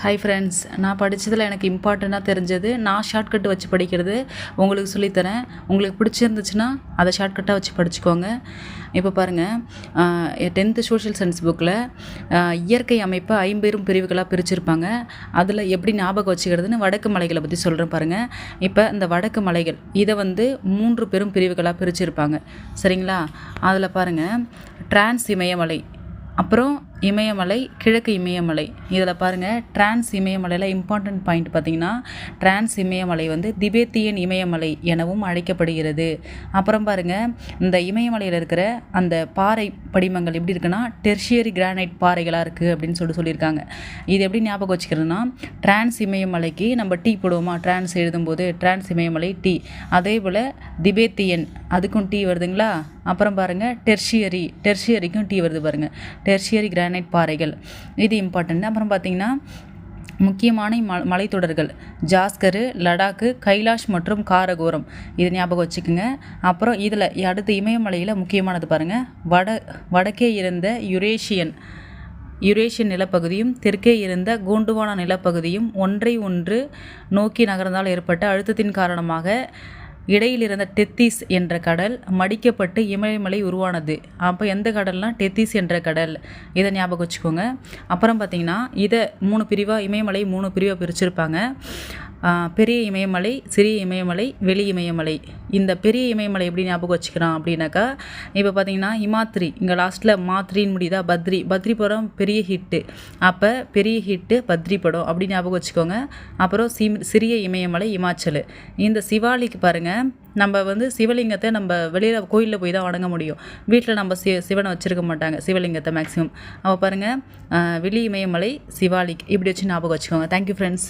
Hi friends, நான் படித்ததில் எனக்கு இம்பார்ட்டண்ட்டாக தெரிஞ்சது நான் ஷார்ட்கட் வச்சு படிக்கிறது உங்களுக்கு சொல்லித்தரேன். உங்களுக்கு பிடிச்சிருந்துச்சுன்னா அதை ஷார்ட்கட்டாக வச்சு படிச்சுக்கோங்க. இப்போ பாருங்கள், 10th சோஷியல் சயின்ஸ் புக்கில் இயற்கை அமைப்பை 50 பிரிவுகளாக பிரிச்சுருப்பாங்க. அதில் எப்படி ஞாபகம் வச்சுக்கிறதுன்னு வடக்கு மலைகளை பற்றி சொல்கிறேன் பாருங்கள். இப்போ இந்த வடக்கு மலைகள் இதை 3 பெரும் பிரிவுகளாக பிரிச்சுருப்பாங்க. சரிங்களா? அதில் பாருங்கள், டிரான்ஸ் இமயமலை, அப்புறம் இமயமலை, கிழக்கு இமயமலை. இதில் பாருங்கள், டிரான்ஸ் இமயமலையில் இம்பார்ட்டன்ட் பாயிண்ட் பார்த்திங்கன்னா, டிரான்ஸ் இமயமலை திபெத்தியன் இமயமலை எனவும் அழைக்கப்படுகிறது. அப்புறம் பாருங்கள், இந்த இமயமலையில் இருக்கிற அந்த பாறை படிமங்கள் எப்படி இருக்குன்னா டெர்ஷியரி கிரானைட் பாறைகளாக இருக்குது அப்படின்னு சொல்லியிருக்காங்க. இது எப்படி ஞாபகம் வச்சுக்கிறதுனா, டிரான்ஸ் இமயமலைக்கு நம்ம டீ போடுவோமா, டிரான்ஸ் எழுதும்போது டிரான்ஸ் இமயமலை டீ, அதே போல் திபெத்தியன் அதுக்கும் டீ வருதுங்களா. அப்புறம் பாருங்கள், டெர்ஷியரிக்கும் டீ வருது பாருங்கள், டெர்ஷியரி கிரானைட் பாறைகள். இது இம்பார்ட்டன்ட். அப்புறம் பார்த்திங்கன்னா, முக்கியமான மலைத்தொடர்கள் ஜாஸ்கரு, லடாக்கு, கைலாஷ் மற்றும் காரகோரம். இது ஞாபகம் வச்சுக்கோங்க. அப்புறம் இதில் அடுத்து இமயமலையில் முக்கியமானது பாருங்கள், வடக்கே இருந்த யுரேஷியன் நிலப்பகுதியும் தெற்கே இருந்த கோண்டுவானா நிலப்பகுதியும் ஒன்றை ஒன்று நோக்கி நகர்ந்தால் ஏற்பட்ட அழுத்தத்தின் காரணமாக இடையில் இருந்த டெத்திஸ் என்ற கடல் மடிக்கப்பட்டு இமயமலை உருவானது. அப்போ எந்த கடல்னால் டெத்திஸ் என்ற கடல். இதை ஞாபகம் வச்சுக்கோங்க. அப்புறம் பார்த்திங்கன்னா, இதை 3 பிரிவாக இமயமலை 3 பிரிவாக பிரிச்சுருப்பாங்க. பெரிய இமயமலை, சிறிய இமயமலை, வெளி இமயமலை. இந்த பெரிய இமயமலை எப்படி ஞாபகம் வச்சுக்கிறான் அப்படின்னாக்கா, இப்போ பார்த்திங்கன்னா ஹிமாத்ரி, இங்கே லாஸ்ட்டில் மாத்ரின்னு முடியுதா, பத்ரி படம் பெரிய ஹிட்டு. அப்போ பெரிய ஹிட்டு பத்ரி படம் அப்படி ஞாபகம் வச்சுக்கோங்க. அப்புறம் சிறிய இமயமலை இமாச்சல். இந்த சிவாலிக்கு பாருங்கள், நம்ம சிவலிங்கத்தை நம்ம வெளியில் கோயிலில் போய் தான் வணங்க முடியும். வீட்டில் நம்ம சிவனை வச்சுருக்க மாட்டாங்க, சிவலிங்கத்தை மேக்ஸிமம். அப்போ பாருங்கள், வெளி இமயமலை சிவாலிக் இப்படி வச்சு ஞாபகம் வச்சுக்கோங்க. Thank you friends.